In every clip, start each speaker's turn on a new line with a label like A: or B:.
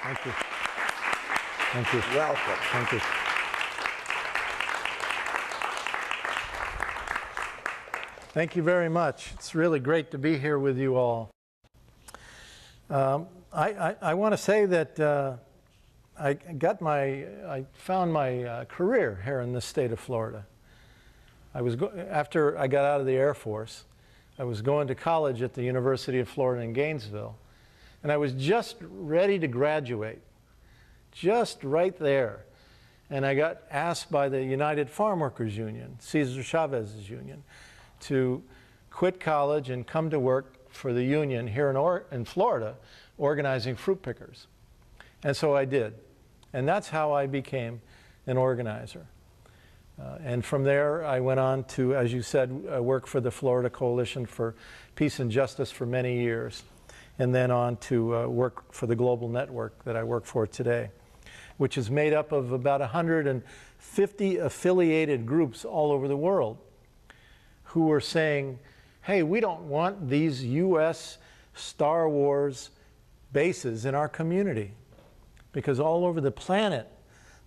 A: Thank you. Thank you.
B: Welcome.
A: Thank you. Thank you very much. It's really great to be here with you all. I want to say that I found my career here in the state of Florida. After I got out of the Air Force, I was going to college at the University of Florida in Gainesville, and I was just ready to graduate, just right there. And I got asked by the United Farm Workers Union, Cesar Chavez's union, to quit college and come to work for the union here in Florida, organizing fruit pickers. And so I did. And that's how I became an organizer. And from there, I went on to, as you said, work for the Florida Coalition for Peace and Justice for many years, and then on to work for the global network that I work for today, which is made up of about 150 affiliated groups all over the world who are saying, hey, we don't want these U.S. Star Wars bases in our community. Because all over the planet,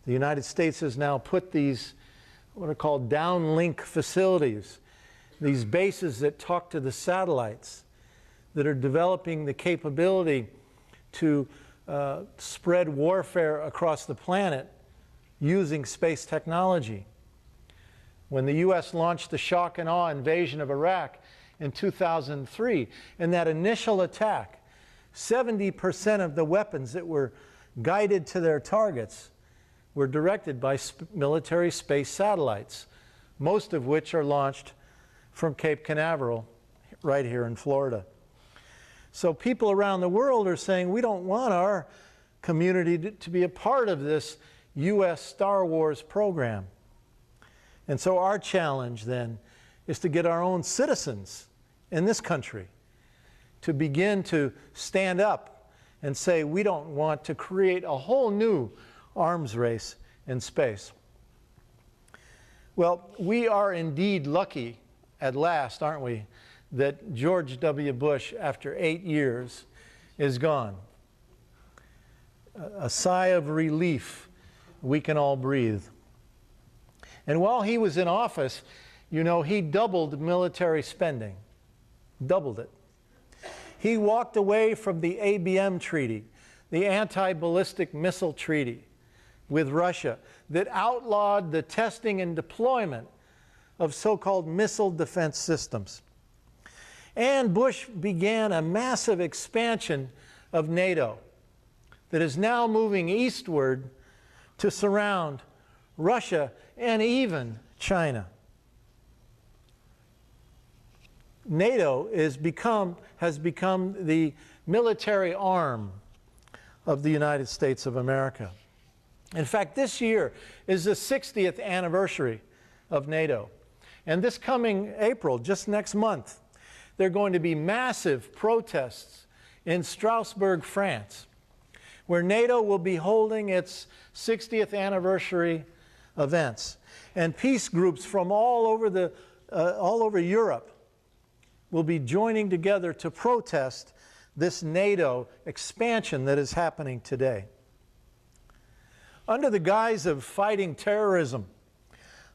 A: the United States has now put these, what are called downlink facilities, these bases that talk to the satellites, that are developing the capability to spread warfare across the planet using space technology. When the U.S. launched the shock and awe invasion of Iraq in 2003, in that initial attack, 70% of the weapons that were guided to their targets were directed by military space satellites, most of which are launched from Cape Canaveral, right here in Florida. So people around the world are saying, we don't want our community to be a part of this U.S. Star Wars program. And so our challenge then is to get our own citizens in this country to begin to stand up and say, we don't want to create a whole new arms race in space. Well, we are indeed lucky at last, aren't we, that George W. Bush, after 8 years, is gone. A sigh of relief we can all breathe. And while he was in office, you know, he doubled military spending, doubled it. He walked away from the ABM treaty, the anti-ballistic missile treaty with Russia that outlawed the testing and deployment of so-called missile defense systems. And Bush began a massive expansion of NATO that is now moving eastward to surround Russia and even China. NATO has become the military arm of the United States of America. In fact, this year is the 60th anniversary of NATO. And this coming April, just next month, there are going to be massive protests in Strasbourg, France, where NATO will be holding its 60th anniversary events. And peace groups from all over Europe will be joining together to protest this NATO expansion that is happening today. Under the guise of fighting terrorism,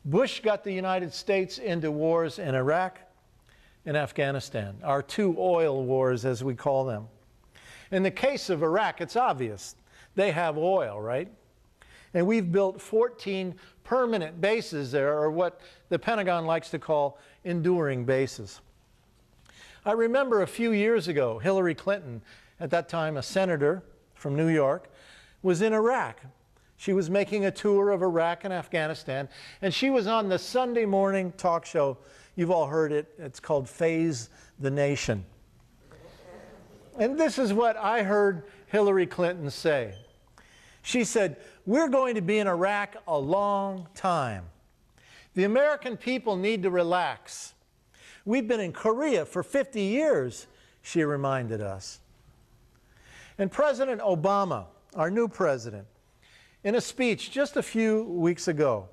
A: Bush got the United States into wars in Iraq and Afghanistan, our two oil wars, as we call them. In the case of Iraq, it's obvious. They have oil, right? And we've built 14 permanent bases there, or what the Pentagon likes to call enduring bases. I remember a few years ago, Hillary Clinton, at that time a senator from New York, was in Iraq. She was making a tour of Iraq and Afghanistan, and she was on the Sunday morning talk show. You've all heard it. It's called Phase the Nation. And this is what I heard Hillary Clinton say. She said, we're going to be in Iraq a long time. The American people need to relax. We've been in Korea for 50 years, she reminded us. And President Obama, our new president, in a speech just a few weeks ago,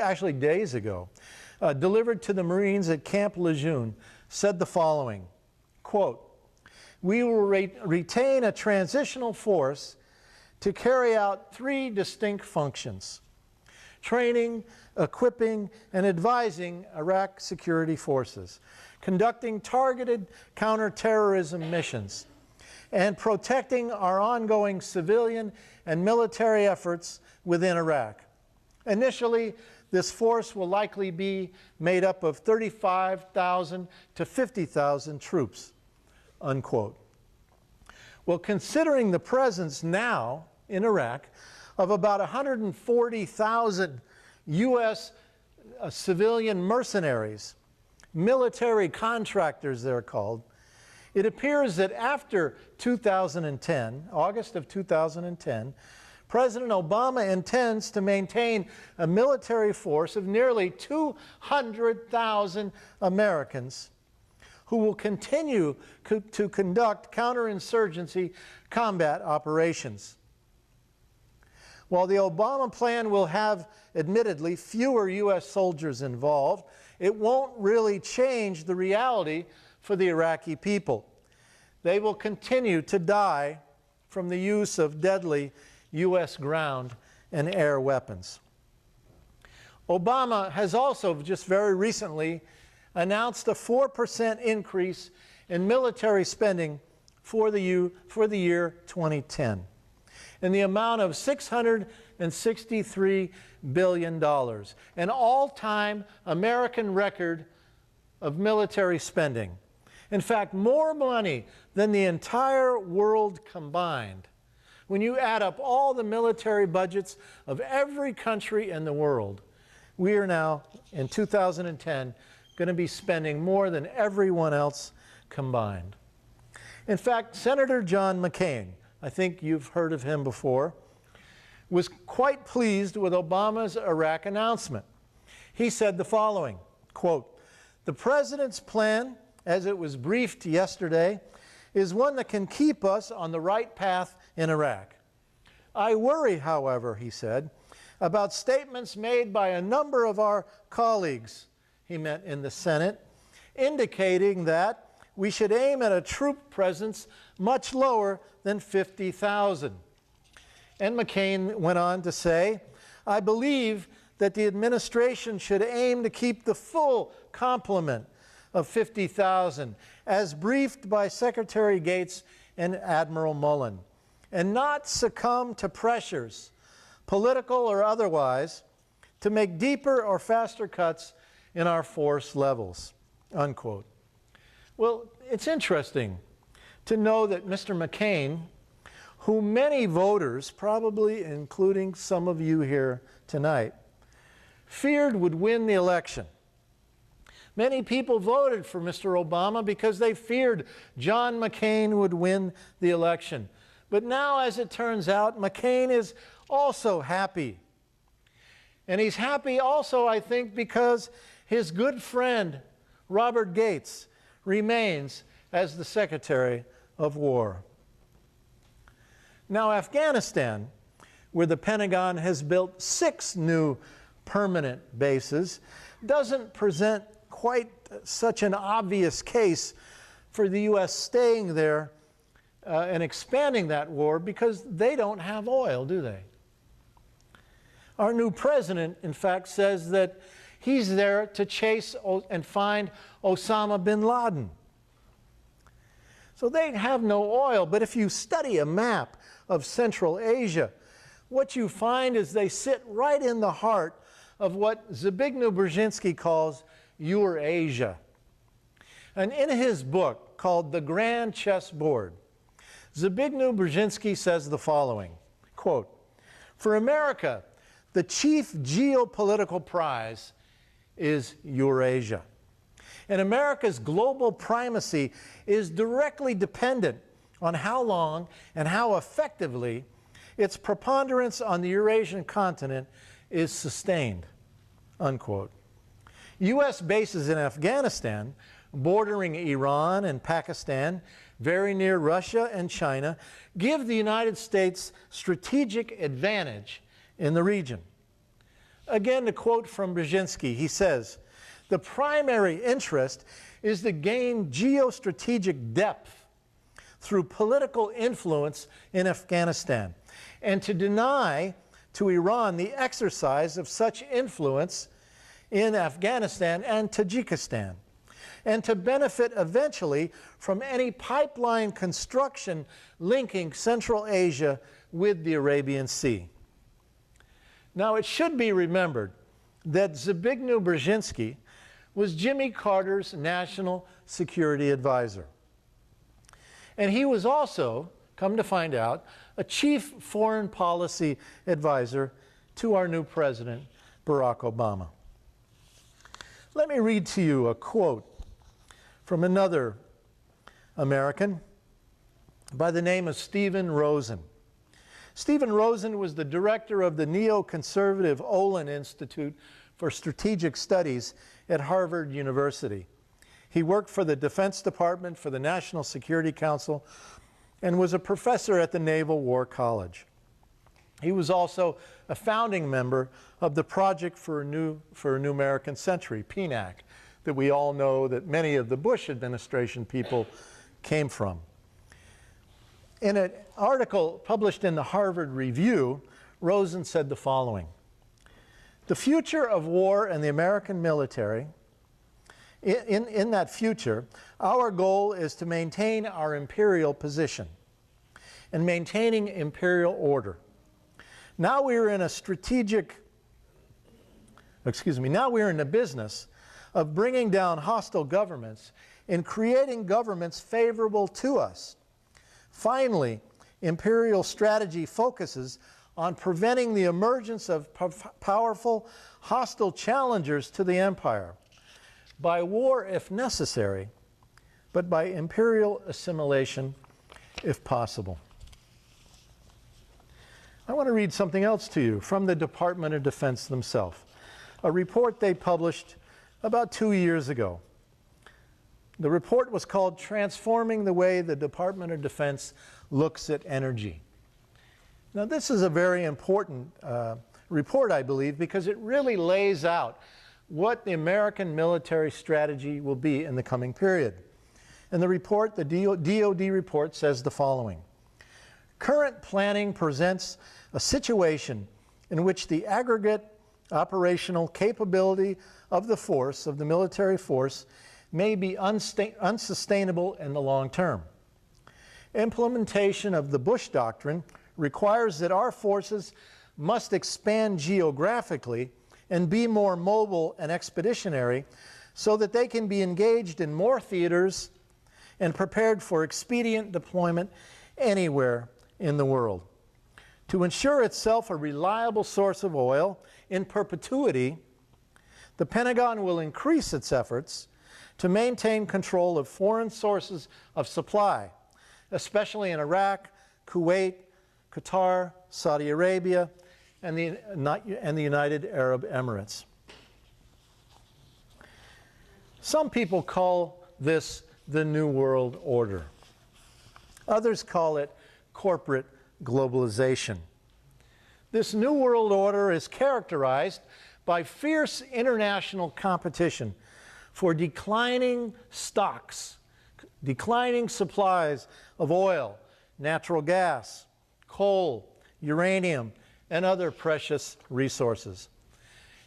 A: actually days ago, delivered to the Marines at Camp Lejeune, said the following, quote, we will retain a transitional force to carry out three distinct functions: training, equipping, and advising Iraq security forces, conducting targeted counterterrorism missions, and protecting our ongoing civilian and military efforts within Iraq. Initially, this force will likely be made up of 35,000 to 50,000 troops, unquote. Well, considering the presence now in Iraq of about 140,000 U.S. Civilian mercenaries, military contractors they're called, it appears that after 2010, August of 2010, President Obama intends to maintain a military force of nearly 200,000 Americans who will continue to conduct counterinsurgency combat operations. While the Obama plan will have, admittedly, fewer U.S. soldiers involved, it won't really change the reality for the Iraqi people. They will continue to die from the use of deadly U.S. ground and air weapons. Obama has also just very recently announced a 4% increase in military spending for the year 2010 in the amount of $663 billion, an all-time American record of military spending. In fact, more money than the entire world combined. When you add up all the military budgets of every country in the world, we are now, in 2010, going to be spending more than everyone else combined. In fact, Senator John McCain, I think you've heard of him before, was quite pleased with Obama's Iraq announcement. He said the following, quote, "The President's plan, as it was briefed yesterday, is one that can keep us on the right path in Iraq. I worry, however," he said, "about statements made by a number of our colleagues," he meant in the Senate, "indicating that we should aim at a troop presence much lower than 50,000. And McCain went on to say, "I believe that the administration should aim to keep the full complement of 50,000 as briefed by Secretary Gates and Admiral Mullen, and not succumb to pressures, political or otherwise, to make deeper or faster cuts in our force levels," unquote. Well, it's interesting to know that Mr. McCain, who many voters, probably including some of you here tonight, feared would win the election. Many people voted for Mr. Obama because they feared John McCain would win the election. But now, as it turns out, McCain is also happy. And he's happy also, I think, because his good friend, Robert Gates, remains as the Secretary of War. Now, Afghanistan, where the Pentagon has built 6 new permanent bases, doesn't present quite such an obvious case for the U.S. staying there and expanding that war, because they don't have oil, do they? Our new president, in fact, says that he's there to chase and find Osama bin Laden. So they have no oil, but if you study a map of Central Asia, what you find is they sit right in the heart of what Zbigniew Brzezinski calls Eurasia. And in his book called The Grand Chessboard, Zbigniew Brzezinski says the following, quote, "For America, the chief geopolitical prize is Eurasia. And America's global primacy is directly dependent on how long and how effectively its preponderance on the Eurasian continent is sustained," unquote. U.S. bases in Afghanistan, bordering Iran and Pakistan, very near Russia and China, give the United States strategic advantage in the region. Again, to quote from Brzezinski, he says, "The primary interest is to gain geostrategic depth through political influence in Afghanistan, and to deny to Iran the exercise of such influence in Afghanistan and Tajikistan, and to benefit eventually from any pipeline construction linking Central Asia with the Arabian Sea. Now, it should be remembered that Zbigniew Brzezinski was Jimmy Carter's national security advisor. And he was also, come to find out, a chief foreign policy advisor to our new president, Barack Obama. Let me read to you a quote from another American by the name of Stephen Rosen. Stephen Rosen was the director of the neoconservative Olin Institute for Strategic Studies at Harvard University. He worked for the Defense Department, for the National Security Council, and was a professor at the Naval War College. He was also a founding member of the Project for a New American Century, PNAC, that we all know that many of the Bush administration people came from. In an article published in the Harvard Review, Rosen said the following: "The future of war and the American military, in that future, our goal is to maintain our imperial position and maintaining imperial order. Now we're in the business of bringing down hostile governments and creating governments favorable to us. Finally, imperial strategy focuses on preventing the emergence of powerful, hostile challengers to the empire, by war if necessary, but by imperial assimilation if possible." I want to read something else to you from the Department of Defense themselves, a report they published about 2 years ago. The report was called "Transforming the Way the Department of Defense Looks at Energy." Now, this is a very important report, I believe, because it really lays out what the American military strategy will be in the coming period. And the report, the DoD report, says the following: "Current planning presents a situation in which the aggregate operational capability of the force, of the military force, may be unsustainable in the long term. Implementation of the Bush Doctrine requires that our forces must expand geographically and be more mobile and expeditionary so that they can be engaged in more theaters and prepared for expedient deployment anywhere in the world. To ensure itself a reliable source of oil in perpetuity, the Pentagon will increase its efforts to maintain control of foreign sources of supply, especially in Iraq, Kuwait, Qatar, Saudi Arabia, and the United Arab Emirates." Some people call this the New World Order. Others call it corporate globalization. This New World Order is characterized by fierce international competition for declining stocks, declining supplies of oil, natural gas, coal, uranium, and other precious resources.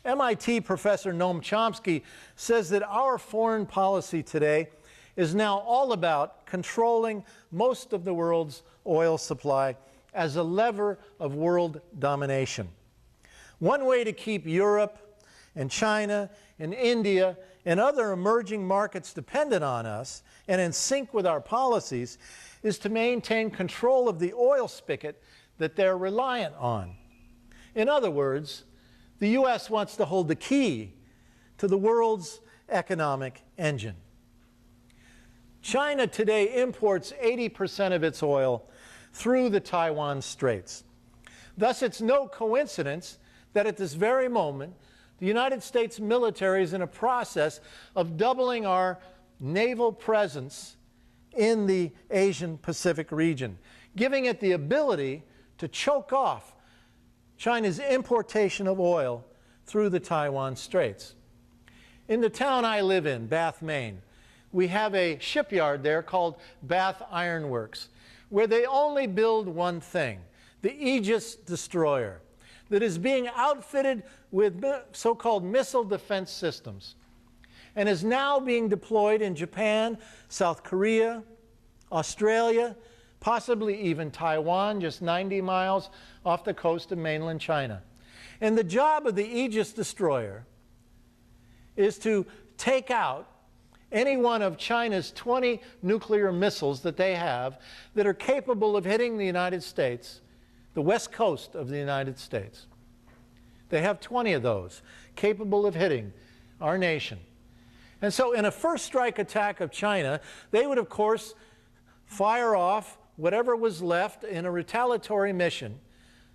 A: MIT professor Noam Chomsky says that our foreign policy today is now all about controlling most of the world's oil supply as a lever of world domination. One way to keep Europe and China and India and other emerging markets dependent on us and in sync with our policies is to maintain control of the oil spigot that they're reliant on. In other words, the U.S. wants to hold the key to the world's economic engine. China today imports 80% of its oil through the Taiwan Straits. Thus, it's no coincidence that at this very moment, the United States military is in a process of doubling our naval presence in the Asian Pacific region, giving it the ability to choke off China's importation of oil through the Taiwan Straits. In the town I live in, Bath, Maine, we have a shipyard there called Bath Iron Works, where they only build one thing, the Aegis destroyer, that is being outfitted with so-called missile defense systems and is now being deployed in Japan, South Korea, Australia, possibly even Taiwan, just 90 miles off the coast of mainland China. And the job of the Aegis destroyer is to take out any one of China's 20 nuclear missiles that they have that are capable of hitting the United States, the west coast of the United States. They have 20 of those capable of hitting our nation. And so in a first strike attack of China, they would, of course, fire off whatever was left in a retaliatory mission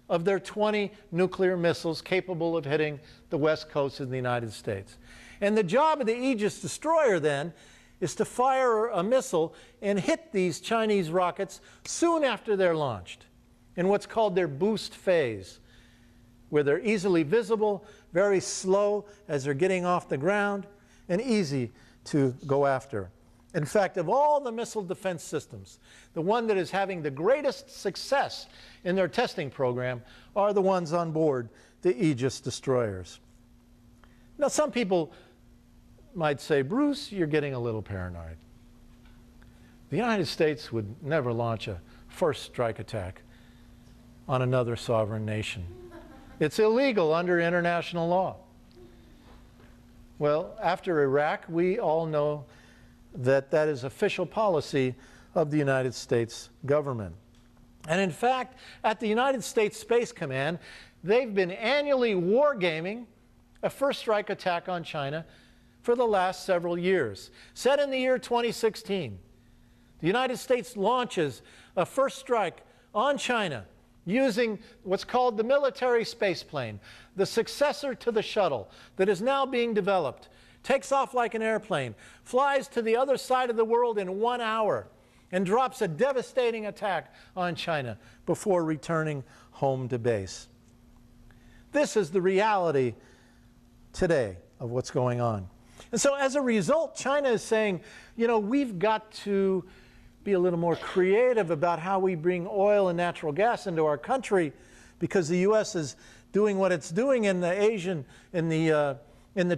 A: of their 20 nuclear missiles capable of hitting the west coast of the United States. And the job of the Aegis destroyer then is to fire a missile and hit these Chinese rockets soon after they're launched in what's called their boost phase, where they're easily visible, very slow as they're getting off the ground, and easy to go after. In fact, of all the missile defense systems, the one that is having the greatest success in their testing program are the ones on board the Aegis destroyers. Now, some people might say, Bruce, you're getting a little paranoid. The United States would never launch a first strike attack on another sovereign nation. It's illegal under international law. Well, after Iraq, we all know that that is official policy of the United States government. And in fact, at the United States Space Command, they've been annually wargaming a first strike attack on China for the last several years. Set in the year 2016, the United States launches a first strike on China using what's called the military space plane, the successor to the shuttle that is now being developed, takes off like an airplane, flies to the other side of the world in 1 hour, and drops a devastating attack on China before returning home to base. This is the reality today of what's going on. And so as a result, China is saying, you know, we've got to be a little more creative about how we bring oil and natural gas into our country, because the U.S. is doing what it's doing in the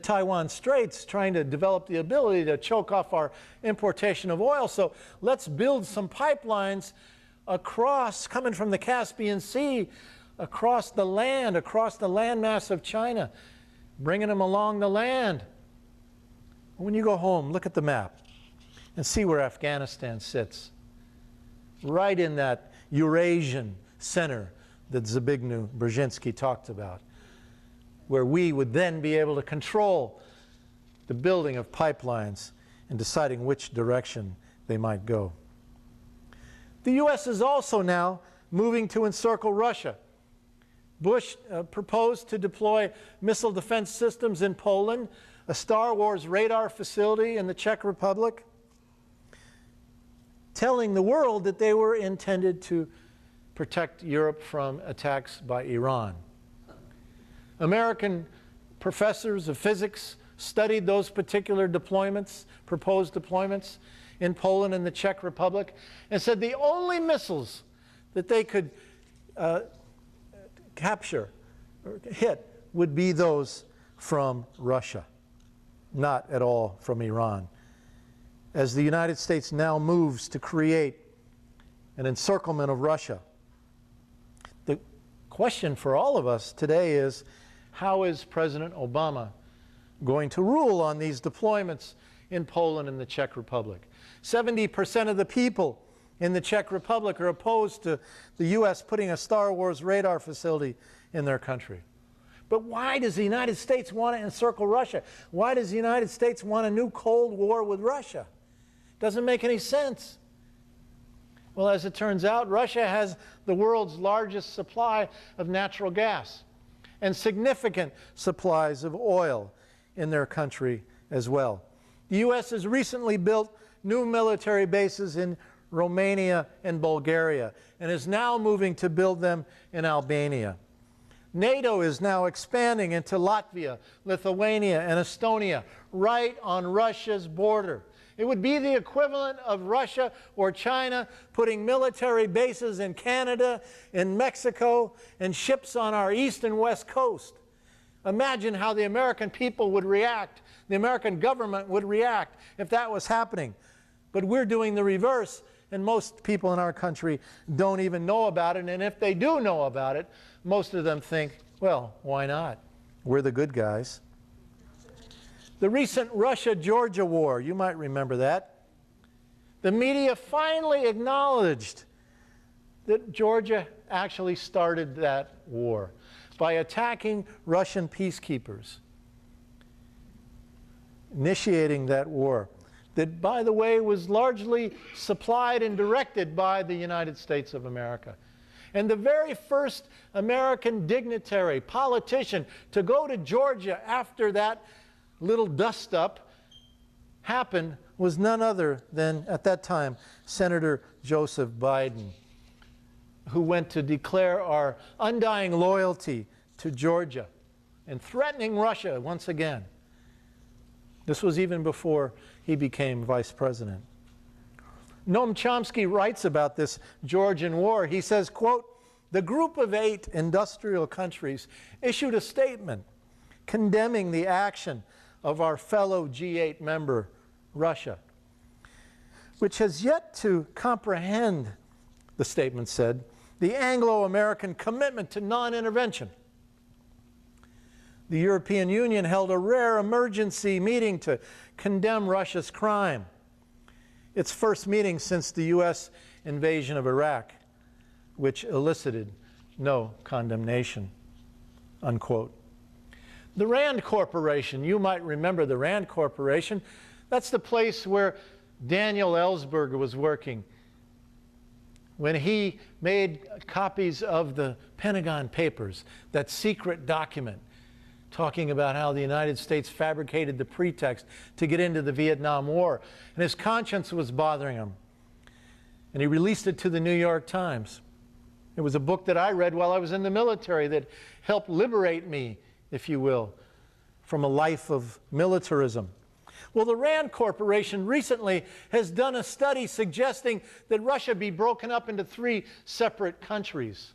A: Taiwan Straits, trying to develop the ability to choke off our importation of oil. So let's build some pipelines across, coming from the Caspian Sea, across the landmass of China, bringing them along the land. When you go home, look at the map and see where Afghanistan sits. Right in that Eurasian center that Zbigniew Brzezinski talked about, where we would then be able to control the building of pipelines and deciding which direction they might go. The U.S. is also now moving to encircle Russia. Bush proposed to deploy missile defense systems in Poland, a Star Wars radar facility in the Czech Republic, telling the world that they were intended to protect Europe from attacks by Iran. American professors of physics studied those particular deployments, proposed deployments in Poland and the Czech Republic, and said the only missiles that they could capture or hit would be those from Russia, not at all from Iran. As the United States now moves to create an encirclement of Russia, the question for all of us today is, how is President Obama going to rule on these deployments in Poland and the Czech Republic? 70% of the people in the Czech Republic are opposed to the U.S. putting a Star Wars radar facility in their country. But why does the United States want to encircle Russia? Why does the United States want a new Cold War with Russia? Doesn't make any sense. Well, as it turns out, Russia has the world's largest supply of natural gas and significant supplies of oil in their country as well. The U.S. has recently built new military bases in Romania and Bulgaria and is now moving to build them in Albania. NATO is now expanding into Latvia, Lithuania, and Estonia, right on Russia's border. It would be the equivalent of Russia or China putting military bases in Canada, in Mexico, and ships on our east and west coast. Imagine how the American people would react, the American government would react if that was happening. But we're doing the reverse, and most people in our country don't even know about it. And if they do know about it, most of them think, well, why not? We're the good guys. The recent Russia-Georgia war, you might remember that. The media finally acknowledged that Georgia actually started that war by attacking Russian peacekeepers, initiating that war that, by the way, was largely supplied and directed by the United States of America. And the very first American dignitary, politician, to go to Georgia after that little dust-up happened was none other than, at that time, Senator Joseph Biden, who went to declare our undying loyalty to Georgia and threatening Russia once again. This was even before he became vice president. Noam Chomsky writes about this Georgian war. He says, quote, "The group of 8 industrial countries issued a statement condemning the action of our fellow G8 member, Russia, which has yet to comprehend," the statement said, "the Anglo-American commitment to non-intervention. The European Union held a rare emergency meeting to condemn Russia's crime, its first meeting since the U.S. invasion of Iraq, which elicited no condemnation," unquote. The Rand Corporation, you might remember the Rand Corporation. That's the place where Daniel Ellsberg was working when he made copies of the Pentagon Papers, that secret document talking about how the United States fabricated the pretext to get into the Vietnam War. And his conscience was bothering him. And he released it to the New York Times. It was a book that I read while I was in the military that helped liberate me, if you will, from a life of militarism. Well, the Rand Corporation recently has done a study suggesting that Russia be broken up into 3 separate countries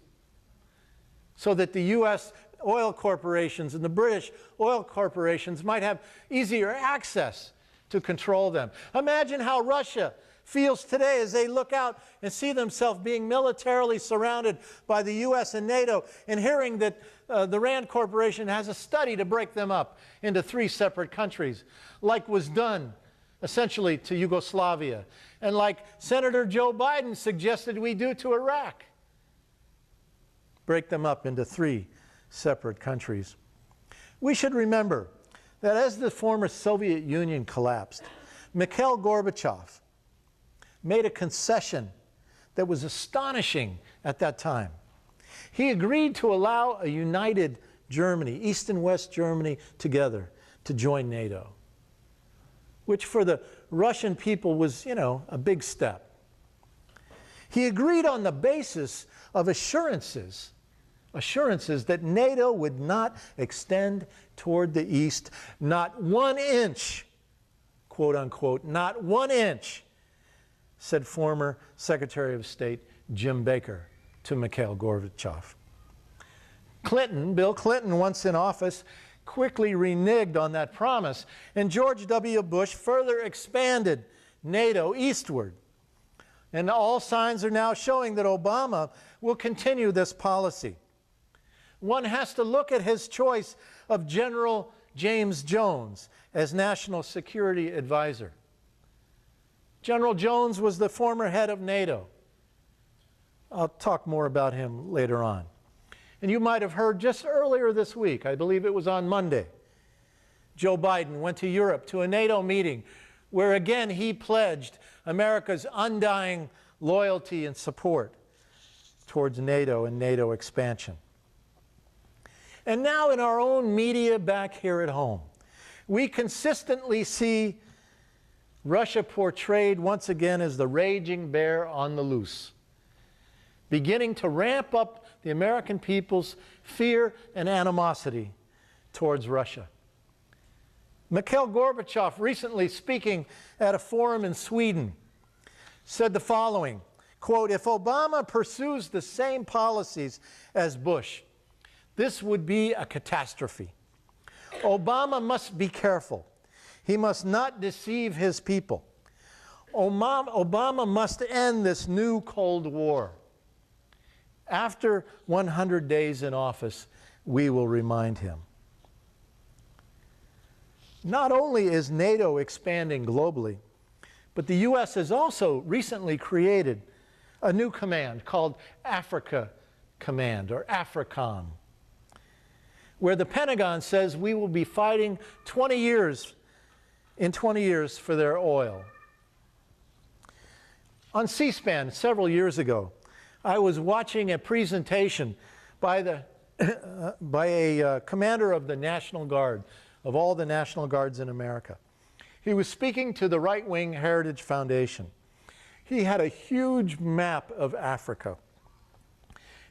A: so that the U.S. oil corporations and the British oil corporations might have easier access to control them. Imagine how Russia feels today as they look out and see themselves being militarily surrounded by the U.S. and NATO, and hearing that the Rand Corporation has a study to break them up into 3 separate countries, like was done essentially to Yugoslavia, and like Senator Joe Biden suggested we do to Iraq. Break them up into 3 separate countries. We should remember that as the former Soviet Union collapsed, Mikhail Gorbachev made a concession that was astonishing at that time. He agreed to allow a united Germany, East and West Germany together, to join NATO, which for the Russian people was, you know, a big step. He agreed on the basis of assurances that NATO would not extend toward the East, not 1 inch, quote unquote, not 1 inch, said former Secretary of State Jim Baker to Mikhail Gorbachev. Bill Clinton, once in office, quickly reneged on that promise, and George W. Bush further expanded NATO eastward. And all signs are now showing that Obama will continue this policy. One has to look at his choice of General James Jones as National Security Advisor. General Jones was the former head of NATO. I'll talk more about him later on. And you might have heard just earlier this week, I believe it was on Monday, Joe Biden went to Europe to a NATO meeting where again he pledged America's undying loyalty and support towards NATO and NATO expansion. And now in our own media back here at home, we consistently see Russia portrayed once again as the raging bear on the loose, beginning to ramp up the American people's fear and animosity towards Russia. Mikhail Gorbachev, recently speaking at a forum in Sweden, said the following, quote, "If Obama pursues the same policies as Bush, this would be a catastrophe. Obama must be careful. He must not deceive his people. Obama must end this new Cold War. After 100 days in office, we will remind him." Not only is NATO expanding globally, but the U.S. has also recently created a new command called Africa Command, or AFRICOM, where the Pentagon says we will be fighting in 20 years for their oil. On C-SPAN several years ago, I was watching a presentation by a commander of the National Guard, of all the National Guards in America. He was speaking to the Right Wing Heritage Foundation. He had a huge map of Africa.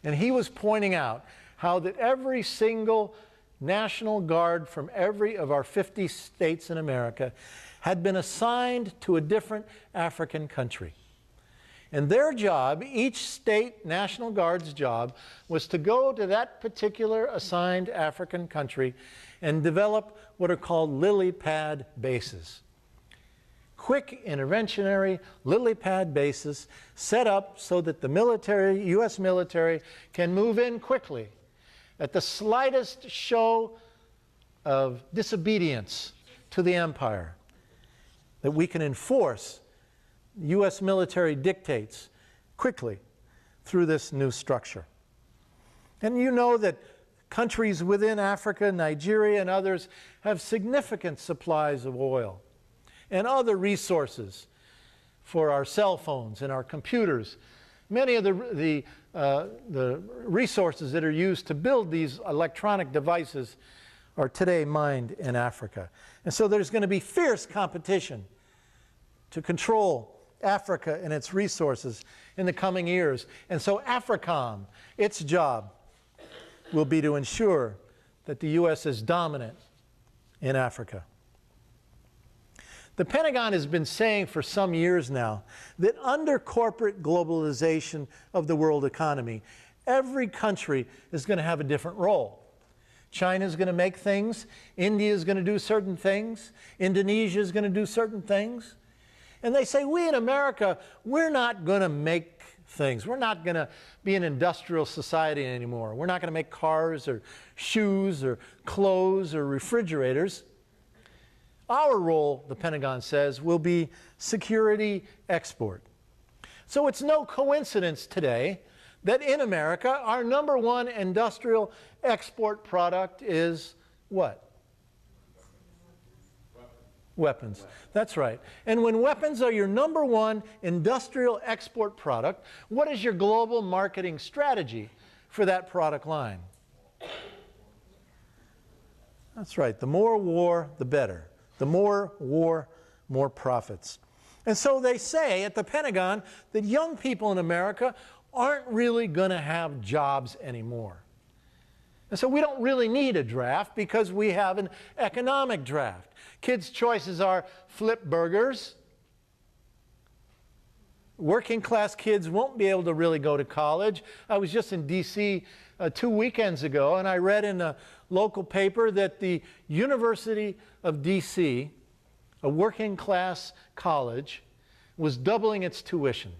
A: And he was pointing out how that every single National Guard from every of our 50 states in America had been assigned to a different African country. And their job, each state National Guard's job, was to go to that particular assigned African country and develop what are called lily pad bases. Quick interventionary lily pad bases set up so that the military, U.S. military, can move in quickly at the slightest show of disobedience to the empire, that we can enforce U.S. military dictates quickly through this new structure. And you know that countries within Africa, Nigeria and others, have significant supplies of oil and other resources for our cell phones and our computers. Many of the resources that are used to build these electronic devices are today mined in Africa. And so there's going to be fierce competition to control Africa and its resources in the coming years. And so AFRICOM, its job will be to ensure that the U.S. is dominant in Africa. The Pentagon has been saying for some years now that under corporate globalization of the world economy, every country is going to have a different role. China is going to make things, India is going to do certain things, Indonesia is going to do certain things. And they say, we in America, we're not going to make things. We're not going to be an industrial society anymore. We're not going to make cars or shoes or clothes or refrigerators. Our role, the Pentagon says, will be security export. So it's no coincidence today that in America, our #1 industrial export product is what? Weapons. That's right. And when weapons are your #1 industrial export product, what is your global marketing strategy for that product line? That's right. The more war, the better. The more war, more profits. And so they say at the Pentagon that young people in America aren't really going to have jobs anymore. And so we don't really need a draft because we have an economic draft. Kids' choices are flip burgers. Working class kids won't be able to really go to college. I was just in D.C. 2 weekends ago, and I read in a local paper that the University of D.C., a working class college, was doubling its tuition.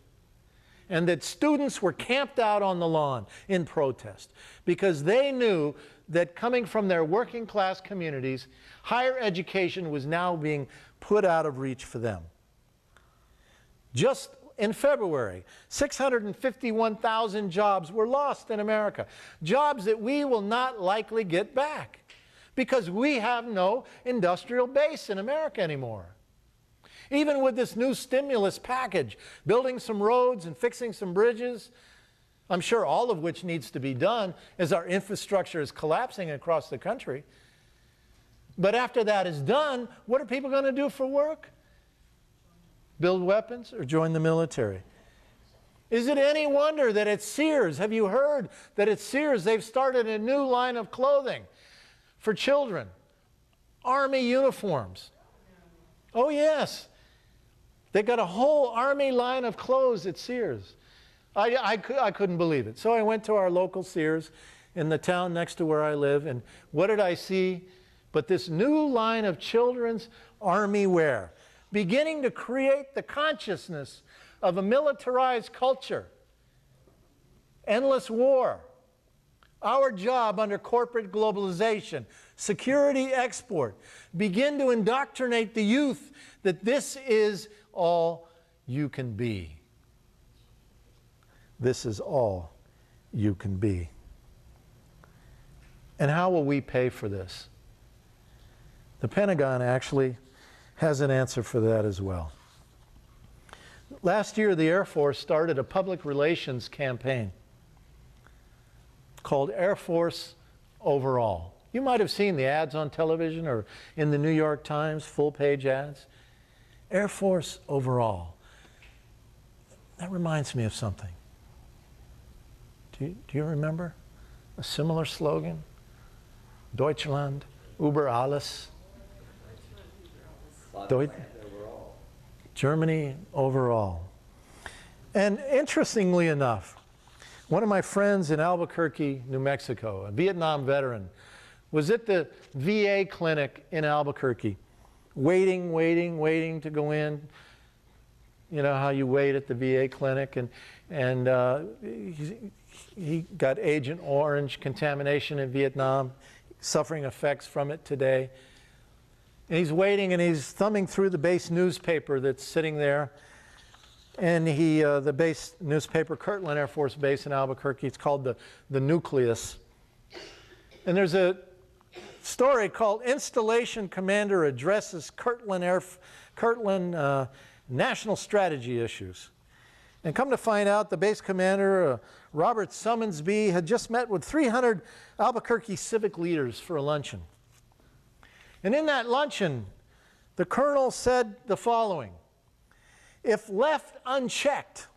A: And that students were camped out on the lawn in protest because they knew that coming from their working class communities, higher education was now being put out of reach for them. Just in February, 651,000 jobs were lost in America. Jobs that we will not likely get back because we have no industrial base in America anymore. Even with this new stimulus package, building some roads and fixing some bridges, I'm sure all of which needs to be done as our infrastructure is collapsing across the country. But after that is done, what are people going to do for work? Build weapons or join the military? Is it any wonder that at Sears, have you heard that at Sears they've started a new line of clothing for children? Army uniforms. Oh, yes. They got a whole Army line of clothes at Sears. I couldn't believe it. So I went to our local Sears in the town next to where I live, and what did I see but this new line of children's Army wear, beginning to create the consciousness of a militarized culture. Endless war. Our job under corporate globalization, security export, begin to indoctrinate the youth that this is all you can be. This is all you can be. And how will we pay for this? The Pentagon actually has an answer for that as well. Last year, the Air Force started a public relations campaign called Air Force Overall. You might have seen the ads on television or in the New York Times, full-page ads. Air Force Overall. That reminds me of something. Do you remember a similar slogan? Deutschland über alles. Germany overall. And interestingly enough, one of my friends in Albuquerque, New Mexico, a Vietnam veteran, was at the VA clinic in Albuquerque, waiting to go in. You know how you wait at the VA clinic, and he got Agent Orange contamination in Vietnam, suffering effects from it today. And he's waiting, and he's thumbing through the base newspaper that's sitting there. And the base newspaper, Kirtland Air Force Base in Albuquerque, it's called the Nucleus. And there's a story called Installation Commander Addresses Kirtland National Strategy Issues. And come to find out, the base commander, Robert Summonsby, had just met with 300 Albuquerque civic leaders for a luncheon. And in that luncheon, the colonel said the following: if left unchecked,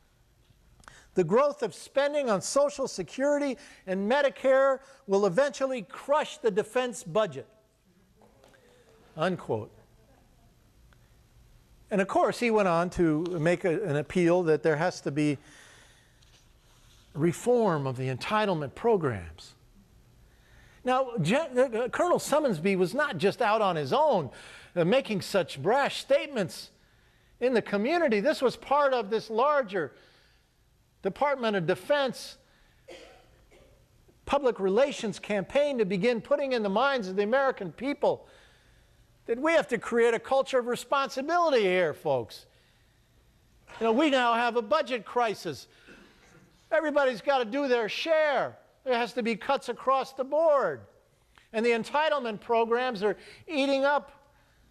A: the growth of spending on Social Security and Medicare will eventually crush the defense budget. Unquote. And of course, he went on to make an appeal that there has to be reform of the entitlement programs. Now, Colonel Summonsby was not just out on his own making such brash statements in the community. This was part of this larger Department of Defense public relations campaign to begin putting in the minds of the American people that we have to create a culture of responsibility here, folks. You know, we now have a budget crisis. Everybody's got to do their share. There has to be cuts across the board. And the entitlement programs are eating up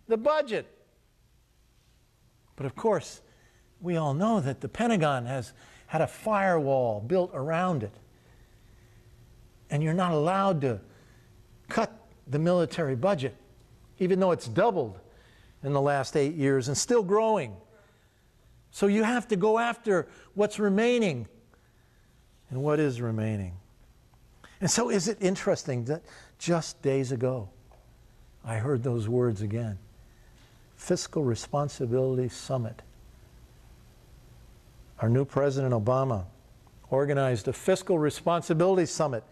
A: the budget. But of course, we all know that the Pentagon has had a firewall built around it. And you're not allowed to cut the military budget, even though it's doubled in the last 8 years and still growing. So you have to go after what's remaining. And what is remaining? And so is it interesting that just days ago, I heard those words again. Fiscal Responsibility Summit. Our new President Obama organized a Fiscal Responsibility Summit,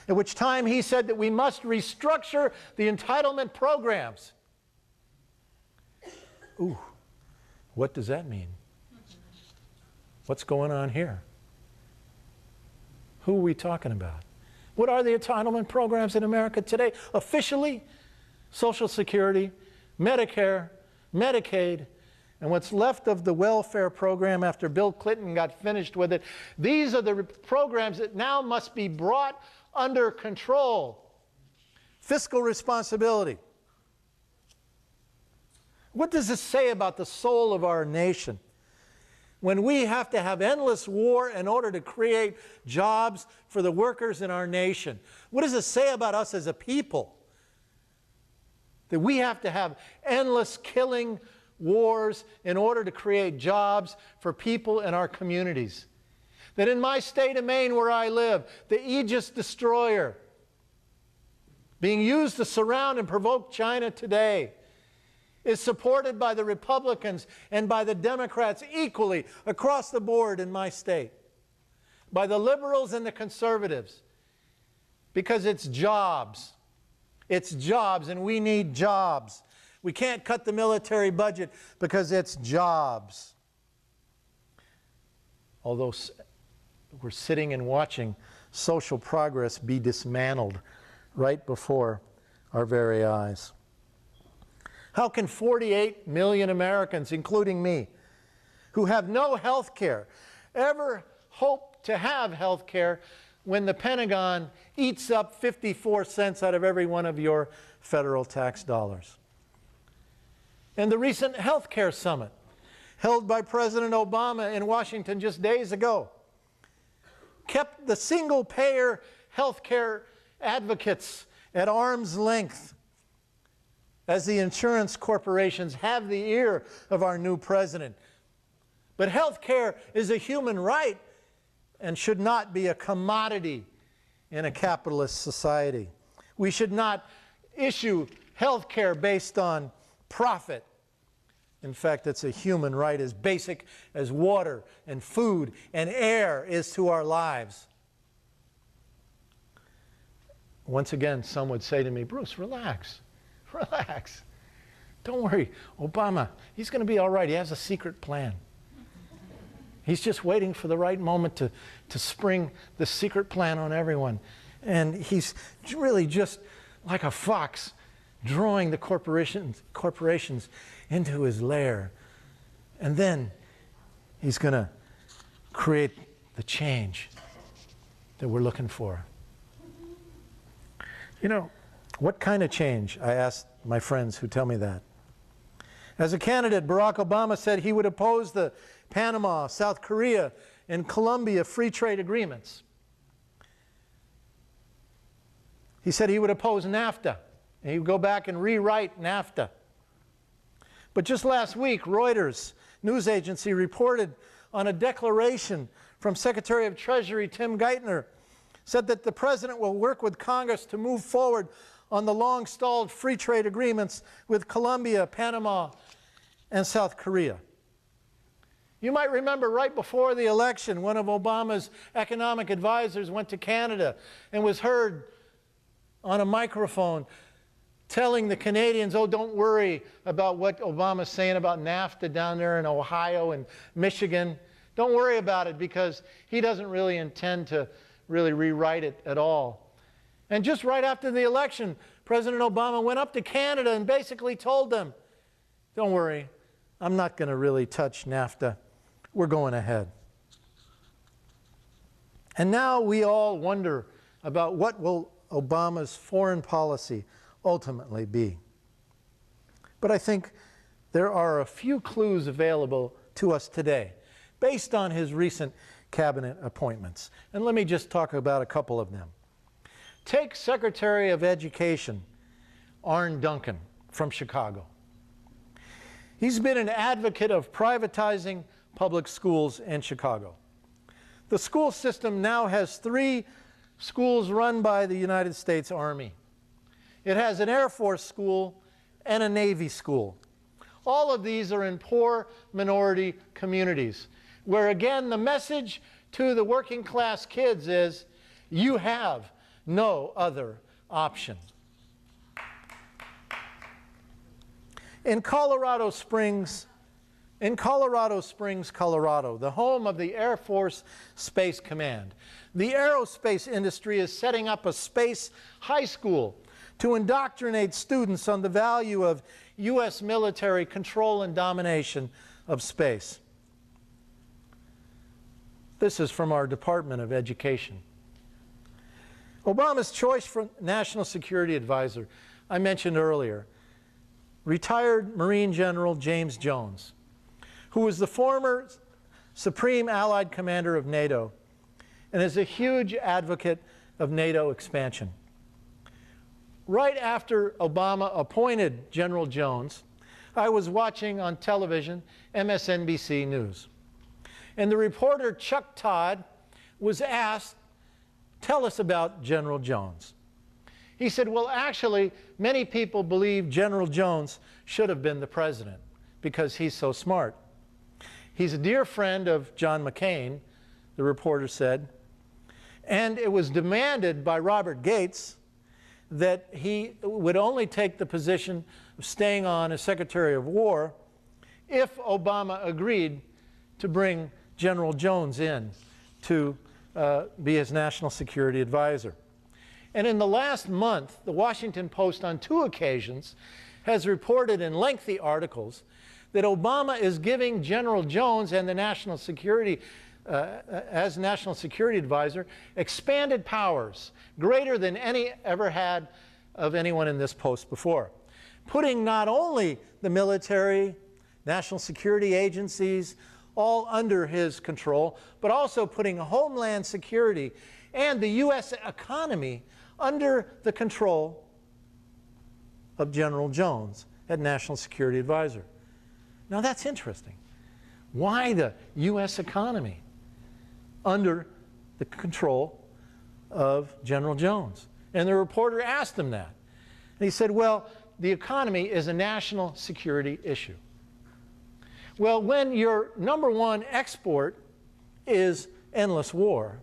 A: at which time he said that we must restructure the entitlement programs. Ooh, what does that mean? What's going on here? Who are we talking about? What are the entitlement programs in America today? Officially, Social Security, Medicare, Medicaid, and what's left of the welfare program after Bill Clinton got finished with it. These are the programs that now must be brought under control. Fiscal responsibility. What does this say about the soul of our nation? When we have to have endless war in order to create jobs for the workers in our nation. What does it say about us as a people? That we have to have endless killing wars in order to create jobs for people in our communities. That in my state of Maine where I live, the Aegis destroyer being used to surround and provoke China today, is supported by the Republicans and by the Democrats equally across the board in my state, by the liberals and the conservatives, because it's jobs. It's jobs, and we need jobs. We can't cut the military budget because it's jobs. Although we're sitting and watching social progress be dismantled right before our very eyes. How can 48 million Americans, including me, who have no health care, ever hope to have health care when the Pentagon eats up 54 cents out of every one of your federal tax dollars? And the recent health care summit held by President Obama in Washington just days ago kept the single-payer health care advocates at arm's length as the insurance corporations have the ear of our new president. But health care is a human right and should not be a commodity in a capitalist society. We should not issue health care based on profit. In fact, it's a human right as basic as water and food and air is to our lives. Once again, some would say to me, Bruce, relax, relax. Don't worry, Obama, he's going to be all right. He has a secret plan. He's just waiting for the right moment to spring the secret plan on everyone. And he's really just like a fox drawing the corporations into his lair. And then he's going to create the change that we're looking for. You know, what kind of change? I asked my friends who tell me that. As a candidate, Barack Obama said he would oppose the Panama, South Korea, and Colombia free trade agreements. He said he would oppose NAFTA, and he would go back and rewrite NAFTA. But just last week, Reuters news agency reported on a declaration from Secretary of Treasury Tim Geithner, said that the president will work with Congress to move forward on the long-stalled free trade agreements with Colombia, Panama, and South Korea. You might remember right before the election, one of Obama's economic advisors went to Canada and was heard on a microphone telling the Canadians, oh, don't worry about what Obama's saying about NAFTA down there in Ohio and Michigan. Don't worry about it because he doesn't really intend to really rewrite it at all. And just right after the election, President Obama went up to Canada and basically told them, don't worry, I'm not going to really touch NAFTA. We're going ahead. And now we all wonder about what will Obama's foreign policy ultimately be. But I think there are a few clues available to us today based on his recent cabinet appointments. And let me just talk about a couple of them. Take Secretary of Education Arne Duncan from Chicago. He's been an advocate of privatizing public schools in Chicago. The school system now has 3 schools run by the United States Army. It has an Air Force school and a Navy school. All of these are in poor minority communities, where again the message to the working class kids is, you have no other option. In Colorado Springs, Colorado, the home of the Air Force Space Command, the aerospace industry is setting up a space high school to indoctrinate students on the value of U.S. military control and domination of space. This is from our Department of Education. Obama's choice for National Security Advisor, I mentioned earlier, retired Marine General James Jones, who was the former Supreme Allied Commander of NATO and is a huge advocate of NATO expansion. Right after Obama appointed General Jones, I was watching on television MSNBC News. And the reporter Chuck Todd was asked, tell us about General Jones. He said, well, actually, many people believe General Jones should have been the president because he's so smart. He's a dear friend of John McCain, the reporter said, and it was demanded by Robert Gates that he would only take the position of staying on as Secretary of War if Obama agreed to bring General Jones in to be his national security advisor. And in the last month, the Washington Post on 2 occasions has reported in lengthy articles that Obama is giving General Jones and the national security, as national security advisor, expanded powers greater than any ever had of anyone in this post before, putting not only the military, national security agencies, all under his control, but also putting Homeland Security and the U.S. economy under the control of General Jones as National Security Advisor. Now that's interesting. Why the U.S. economy under the control of General Jones? And the reporter asked him that. And he said, well, the economy is a national security issue. Well, when your #1 export is endless war,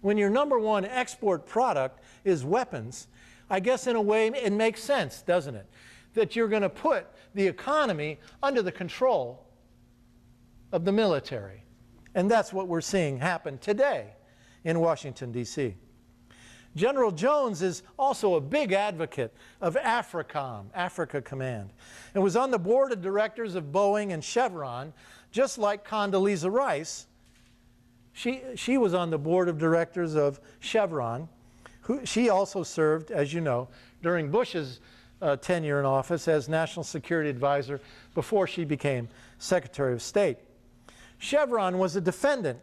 A: when your #1 export product is weapons, I guess in a way it makes sense, doesn't it? That you're going to put the economy under the control of the military. And that's what we're seeing happen today in Washington, D.C. General Jones is also a big advocate of AFRICOM, Africa Command, and was on the board of directors of Boeing and Chevron, just like Condoleezza Rice. She was on the board of directors of Chevron. She also served, as you know, during Bush's tenure in office as National Security Advisor before she became Secretary of State. Chevron was a defendant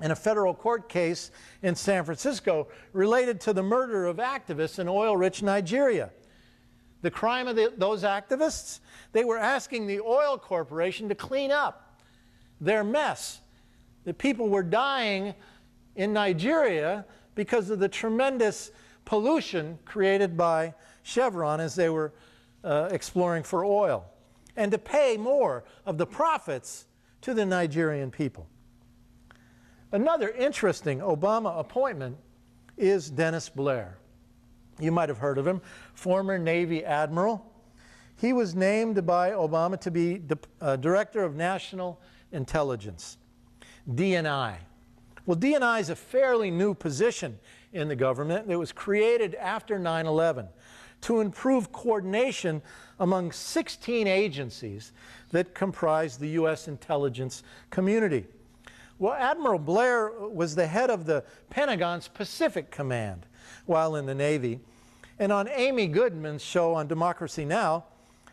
A: in a federal court case in San Francisco related to the murder of activists in oil-rich Nigeria. The crime of those activists? They were asking the oil corporation to clean up their mess. The people were dying in Nigeria because of the tremendous pollution created by Chevron as they were exploring for oil, and to pay more of the profits to the Nigerian people. Another interesting Obama appointment is Dennis Blair. You might have heard of him, former Navy admiral. He was named by Obama to be Director of National Intelligence, DNI. Well, DNI is a fairly new position in the government. It was created after 9/11 to improve coordination among 16 agencies that comprise the U.S. intelligence community. Well, Admiral Blair was the head of the Pentagon's Pacific Command while in the Navy. And on Amy Goodman's show on Democracy Now!,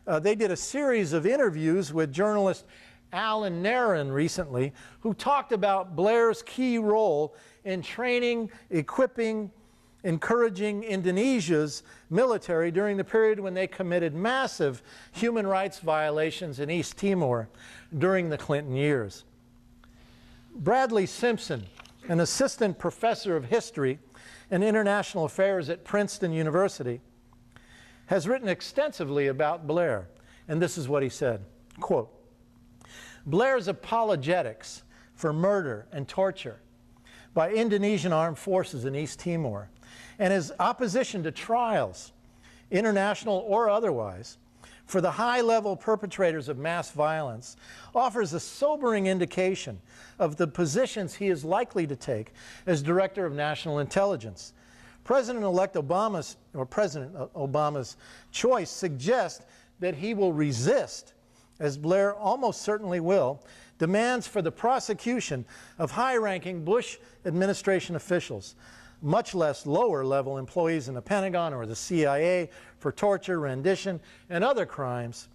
A: they did a series of interviews with journalist Alan Nairn recently, who talked about Blair's key role in training, equipping, encouraging Indonesia's military during the period when they committed massive human rights violations in East Timor during the Clinton years. Bradley Simpson, an assistant professor of history and international affairs at Princeton University, has written extensively about Blair, and this is what he said, quote, Blair's apologetics for murder and torture by Indonesian armed forces in East Timor and his opposition to trials, international or otherwise, for the high-level perpetrators of mass violence offers a sobering indication of the positions he is likely to take as Director of National Intelligence. President-elect Obama's choice suggests that he will resist, as Blair almost certainly will, demands for the prosecution of high-ranking Bush administration officials, much less lower-level employees in the Pentagon or the CIA, for torture, rendition, and other crimes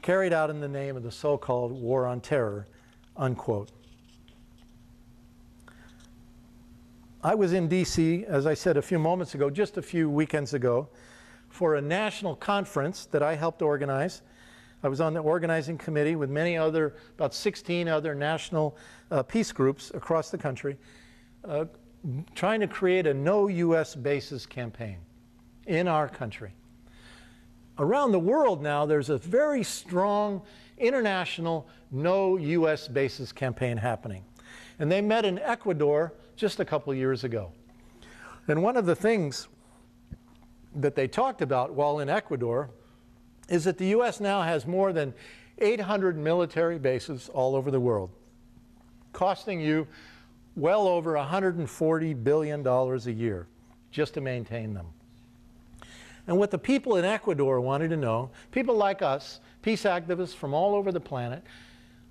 A: carried out in the name of the so-called war on terror, unquote. I was in D.C., as I said a few moments ago, just a few weekends ago, for a national conference that I helped organize. I was on the organizing committee with many other, about 16 other national peace groups across the country, trying to create a no U.S. bases campaign. in our country. Around the world now, there's a very strong international no U.S. bases campaign happening. And they met in Ecuador just a couple years ago. And one of the things that they talked about while in Ecuador is that the U.S. now has more than 800 military bases all over the world, costing you well over $140 billion a year just to maintain them. And what the people in Ecuador wanted to know, people like us, peace activists from all over the planet,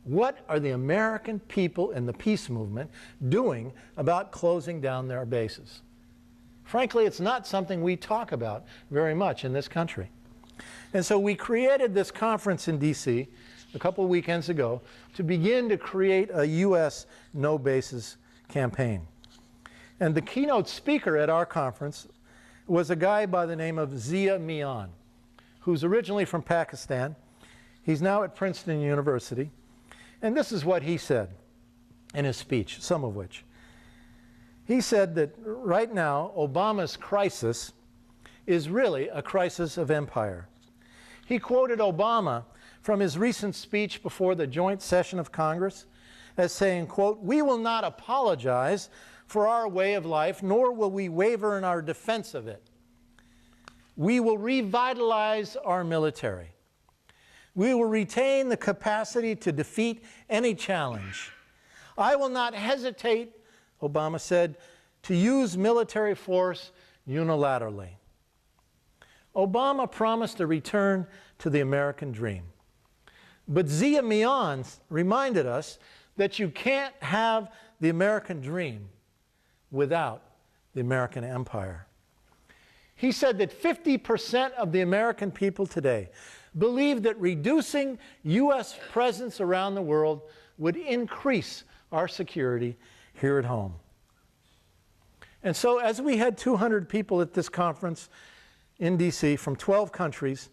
A: what are the American people in the peace movement doing about closing down their bases? Frankly, it's not something we talk about very much in this country. And so we created this conference in D.C. a couple weekends ago to begin to create a U.S. no bases campaign. And the keynote speaker at our conference was a guy by the name of Zia Mian, who's originally from Pakistan. He's now at Princeton University. And this is what he said in his speech, some of which. He said that right now, Obama's crisis is really a crisis of empire. He quoted Obama from his recent speech before the joint session of Congress as saying, quote, "We will not apologize for our way of life, nor will we waver in our defense of it. We will revitalize our military. We will retain the capacity to defeat any challenge. I will not hesitate," Obama said, "to use military force unilaterally." Obama promised a return to the American dream. But Zia Mian reminded us that you can't have the American dream without the American empire. He said that 50% of the American people today believe that reducing U.S. presence around the world would increase our security here at home. And so as we had 200 people at this conference in D.C. from 12 countries,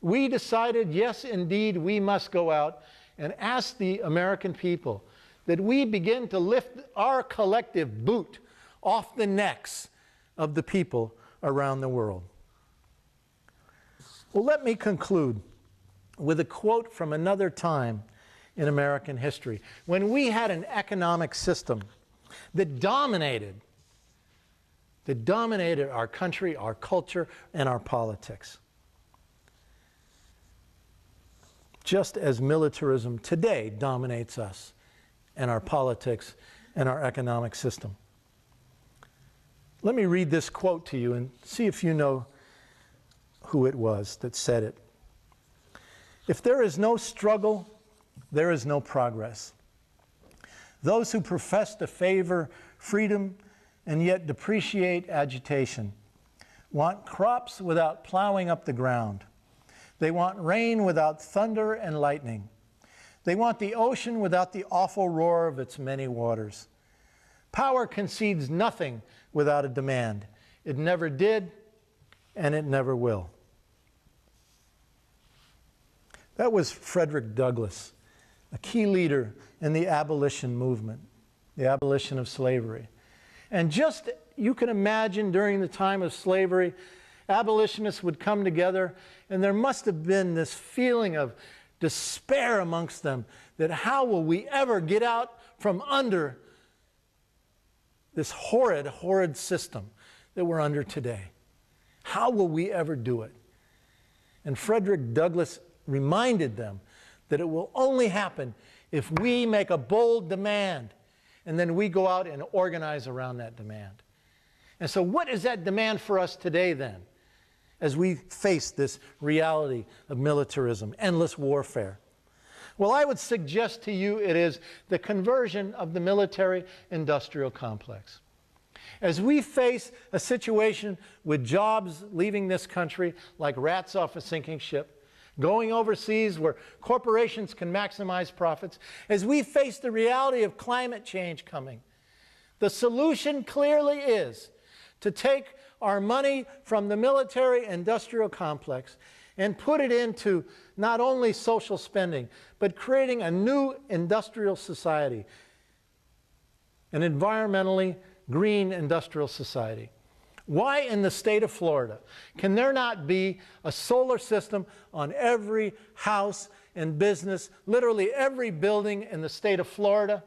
A: we decided, yes, indeed, we must go out and ask the American people that we begin to lift our collective boot off the necks of the people around the world. Well, let me conclude with a quote from another time in American history, when we had an economic system that dominated our country, our culture, and our politics. Just as militarism today dominates us and our politics and our economic system. Let me read this quote to you and see if you know who it was that said it. "If there is no struggle, there is no progress. Those who profess to favor freedom and yet depreciate agitation want crops without plowing up the ground. They want rain without thunder and lightning. They want the ocean without the awful roar of its many waters. Power concedes nothing without a demand. It never did, and it never will." That was Frederick Douglass, a key leader in the abolition movement, the abolition of slavery. And just, you can imagine, during the time of slavery, abolitionists would come together, and there must have been this feeling of despair amongst them, that how will we ever get out from under this horrid, horrid system that we're under today? How will we ever do it? And Frederick Douglass reminded them that it will only happen if we make a bold demand, and then we go out and organize around that demand. And so what is that demand for us today then, as we face this reality of militarism, endless warfare? Well, I would suggest to you it is the conversion of the military-industrial complex. As we face a situation with jobs leaving this country like rats off a sinking ship, going overseas where corporations can maximize profits, as we face the reality of climate change coming, the solution clearly is to take our money from the military-industrial complex and put it into not only social spending, but creating a new industrial society, an environmentally green industrial society, Why in the state of Florida can there not be a solar system on every house and business, literally every building in the state of Florida,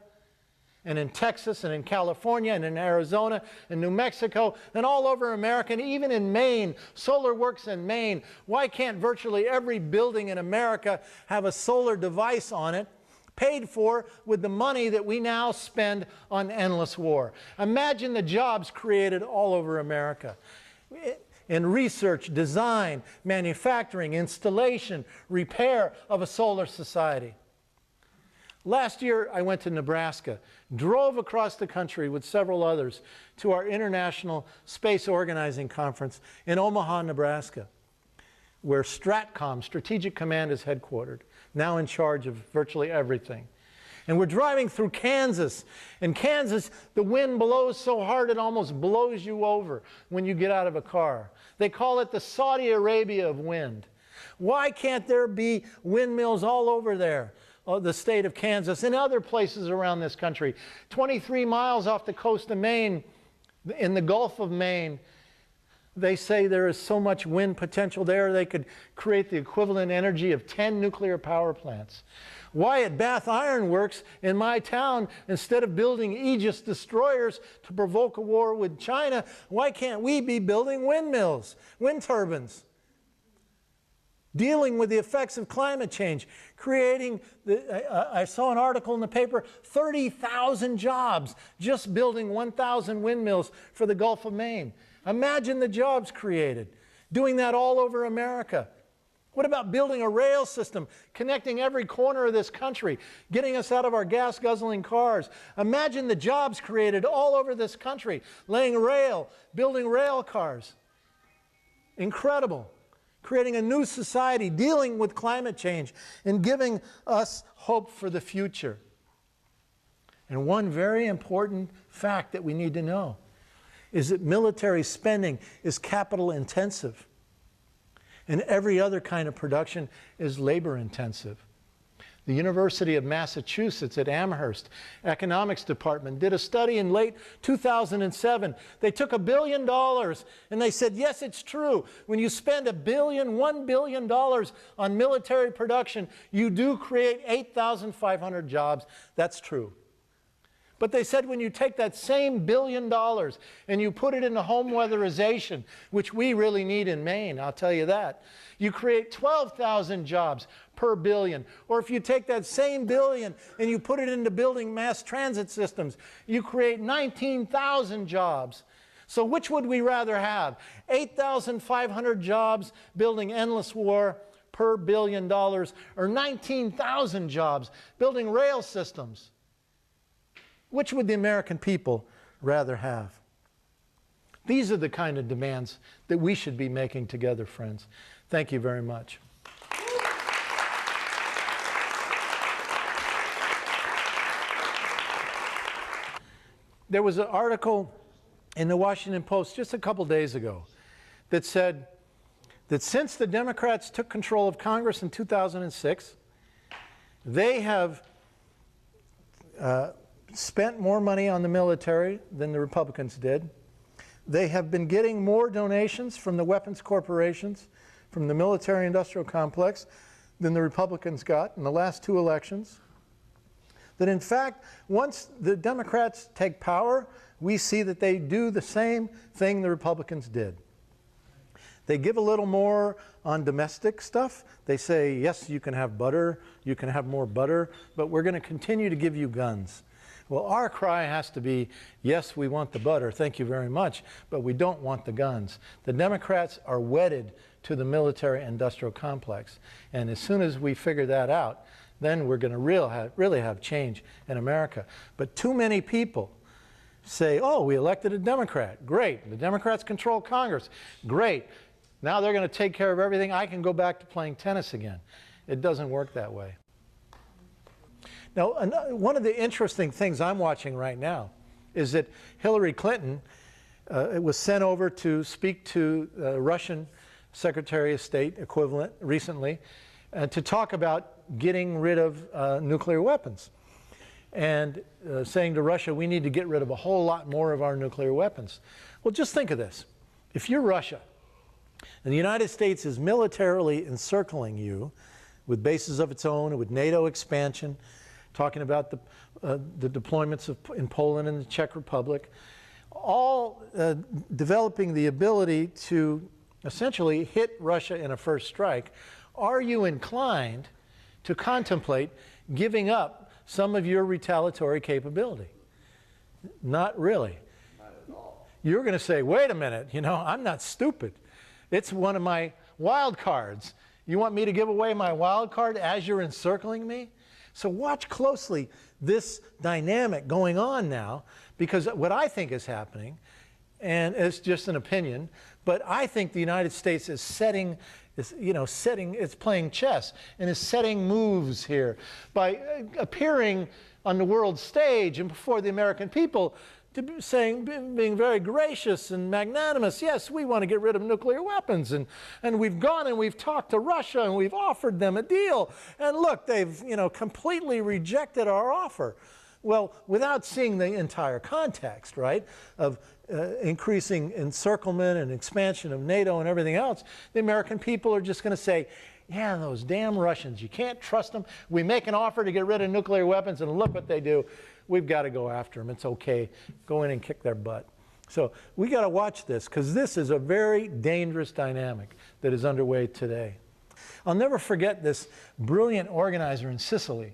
A: and in Texas, and in California, and in Arizona, and New Mexico, and all over America, and even in Maine? Solar works in Maine. Why can't virtually every building in America have a solar device on it, paid for with the money that we now spend on endless war? Imagine the jobs created all over America in research, design, manufacturing, installation, repair of a solar society. Last year, I went to Nebraska, drove across the country with several others to our International Space Organizing Conference in Omaha, Nebraska, where STRATCOM, Strategic Command, is headquartered, now in charge of virtually everything. And we're driving through Kansas. In Kansas, the wind blows so hard it almost blows you over when you get out of a car. They call it the Saudi Arabia of wind. Why can't there be windmills all over there? The state of Kansas and other places around this country. 23 miles off the coast of Maine, in the Gulf of Maine, they say there is so much wind potential there they could create the equivalent energy of 10 nuclear power plants. Why at Bath Iron Works in my town, instead of building Aegis destroyers to provoke a war with China, why can't we be building windmills, wind turbines? Dealing with the effects of climate change, creating, I saw an article in the paper, 30,000 jobs just building 1,000 windmills for the Gulf of Maine. Imagine the jobs created, doing that all over America. What about building a rail system, connecting every corner of this country, getting us out of our gas-guzzling cars? Imagine the jobs created all over this country, laying rail, building rail cars. Incredible. Creating a new society, dealing with climate change, and giving us hope for the future. And one very important fact that we need to know is that military spending is capital intensive, and every other kind of production is labor intensive. The University of Massachusetts at Amherst Economics Department did a study in late 2007. They took $1 billion and they said, yes, it's true. When you spend $1 billion on military production, you do create 8,500 jobs. That's true. But they said when you take that same $1 billion and you put it into home weatherization, which we really need in Maine, I'll tell you that, you create 12,000 jobs per billion. Or if you take that same billion and you put it into building mass transit systems, you create 19,000 jobs. So which would we rather have? 8,500 jobs building endless war per $1 billion, or 19,000 jobs building rail systems? Which would the American people rather have? These are the kind of demands that we should be making together, friends. Thank you very much. There was an article in the Washington Post just a couple days ago that said that since the Democrats took control of Congress in 2006, they have spent more money on the military than the Republicans did. They have been getting more donations from the weapons corporations, from the military-industrial complex, than the Republicans got in the last 2 elections. That in fact, once the Democrats take power, we see that they do the same thing the Republicans did. They give a little more on domestic stuff. They say, yes, you can have butter, you can have more butter, but we're going to continue to give you guns. Well, our cry has to be, yes, we want the butter, thank you very much, but we don't want the guns. The Democrats are wedded to the military-industrial complex, and as soon as we figure that out, then we're going to really have change in America. But too many people say, oh, we elected a Democrat. Great. The Democrats control Congress. Great. Now they're going to take care of everything. I can go back to playing tennis again. It doesn't work that way. Now, one of the interesting things I'm watching right now is that Hillary Clinton was sent over to speak to the Russian Secretary of State equivalent recently to talk about getting rid of nuclear weapons and saying to Russia, we need to get rid of a whole lot more of our nuclear weapons. Well, just think of this. If you're Russia, and the United States is militarily encircling you with bases of its own, with NATO expansion, talking about the deployments in Poland and the Czech Republic, all developing the ability to essentially hit Russia in a first strike, are you inclined to contemplate giving up some of your retaliatory capability? Not really.
B: Not at all.
A: You're going to say, wait a minute, you know, I'm not stupid. It's one of my wild cards. You want me to give away my wild card as you're encircling me? So watch closely this dynamic going on now, because what I think is happening, and it's just an opinion, but I think the United States is it's playing chess and is setting moves here by appearing on the world stage and before the American people, being very gracious and magnanimous. Yes, we want to get rid of nuclear weapons, and we've gone and we've talked to Russia and we've offered them a deal. And look, they've completely rejected our offer. Well, without seeing the entire context, right, of increasing encirclement and expansion of NATO and everything else, the American people are just going to say, yeah, those damn Russians, you can't trust them. We make an offer to get rid of nuclear weapons and look what they do. We've got to go after them. It's okay. Go in and kick their butt. So we got to watch this, because this is a very dangerous dynamic that is underway today. I'll never forget this brilliant organizer in Sicily.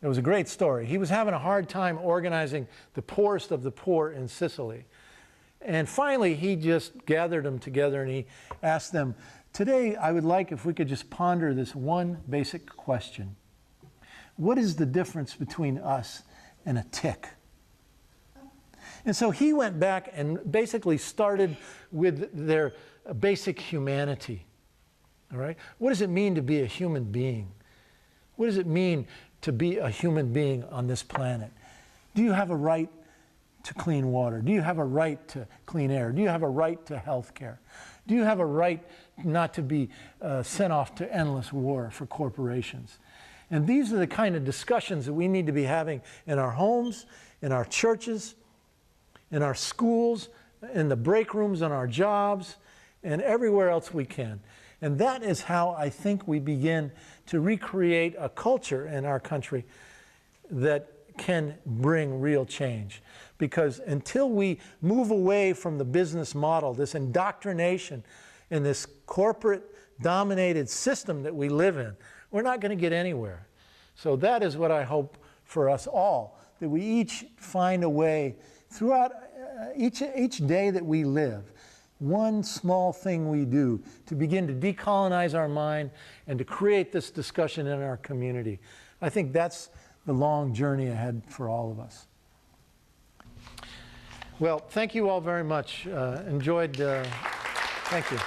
A: It was a great story. He was having a hard time organizing the poorest of the poor in Sicily. And finally, he just gathered them together and he asked them, today I would like if we could just ponder this one basic question. What is the difference between us and a tick? And so he went back and basically started with their basic humanity. All right? What does it mean to be a human being? What does it mean to be a human being on this planet? Do you have a right to clean water? Do you have a right to clean air? Do you have a right to health care? Do you have a right not to be sent off to endless war for corporations? And these are the kind of discussions that we need to be having in our homes, in our churches, in our schools, in the break rooms on our jobs, and everywhere else we can. And that is how I think we begin to recreate a culture in our country that can bring real change. Because until we move away from the business model, this indoctrination in this corporate-dominated system that we live in, we're not going to get anywhere. So that is what I hope for us all, that we each find a way throughout each day that we live, one small thing we do to begin to decolonize our mind and to create this discussion in our community. I think that's the long journey ahead for all of us. Well, thank you all very much. Enjoyed. Thank you.